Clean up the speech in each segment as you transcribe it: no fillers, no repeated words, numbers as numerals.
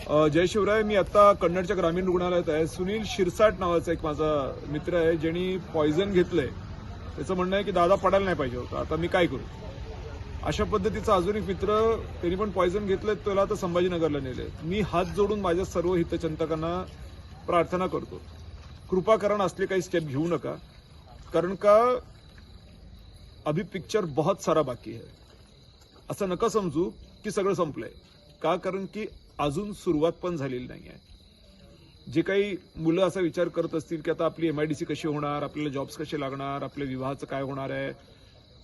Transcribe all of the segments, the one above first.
जय शिवराय. मी आता कन्नडच्या ग्रामीण रुग्णालयात आहे. सुनील शिरसाट नावाचा एक माझा मित्र आहे, ज्यांनी पॉयझन घेतलंय. त्याचं म्हणणं आहे की दादा पडायला नाही पाहिजे होता, आता मी काय करू. अशा पद्धतीचा अजून एक मित्र, त्यांनी पण पॉयझन घेतलंय, त्याला आता संभाजीनगरला नेले. मी हात जोडून माझ्या सर्व हितचिंतकांना प्रार्थना करतो, कृपा करा असले काही स्टेप घेऊ नका, कारण का अभी पिक्चर बहुत सारा बाकी है. असं नका समजू की सगळं संपलंय. का, कारण की अजून सुरुवात पण झालेली नाही आहे. जे काही मुलं असा विचार करत असतील की आता आपली MIDC कशी होणार, आपल्याला जॉब्स कसे लागणार, आपल्या विवाहाचं काय होणार आहे,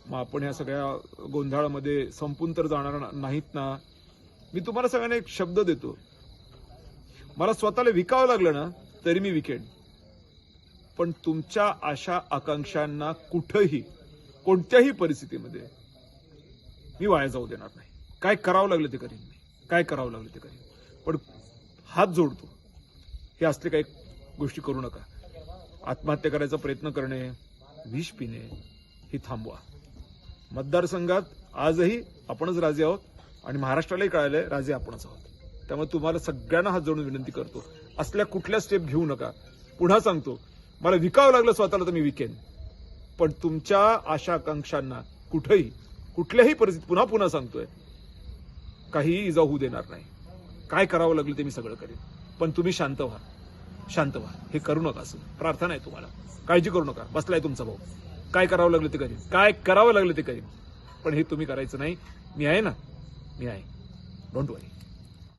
मग आपण ह्या सगळ्या गोंधळामध्ये संपून तर जाणार नाहीत ना. मी तुम्हाला सगळ्यांना एक शब्द देतो, मला स्वतःला विकावं लागलं ना तरी मी विकेन, पण तुमच्या आशा आकांक्षांना कुठंही कोणत्याही परिस्थितीमध्ये मी वाया जाऊ देणार नाही. काय करावं लागलं ते करीन मी, काय करावं लागलं ते करीन, पण हात जोडतो, हे असले काही गोष्टी करू नका. आत्महत्या करायचा प्रयत्न करणे, विष पिणे हे थांबवा. मतदारसंघात आजही आपणच राजे आहोत आणि महाराष्ट्रालाही कळालंय राजे आपणच आहोत. त्यामुळे तुम्हाला सगळ्यांना हात जोडून विनंती करतो, असल्या कुठल्या स्टेप घेऊ नका. पुन्हा सांगतो, मला विकावं लागलं स्वतःला तर मी विकेन, पण तुमच्या आशा आकांक्षांना कुठेही कुठल्याही परिस्थितीत पुन्हा पुन्हा सांगतोय, काहीही इजा होऊ देणार नाही. काय करावं लागलं ते मी सगळं करेन, पण तुम्ही शांत व्हा, शांत व्हा. हे करू नका, असं प्रार्थना आहे तुम्हाला. काळजी करू नका, बसलाय तुमचा भाऊ. काय करावं लागलं ते करीन, काय करावं लागलं ते करीन, पण हे तुम्ही करायचं नाही. मी आहे ना, मी आहे. डोंट वरी.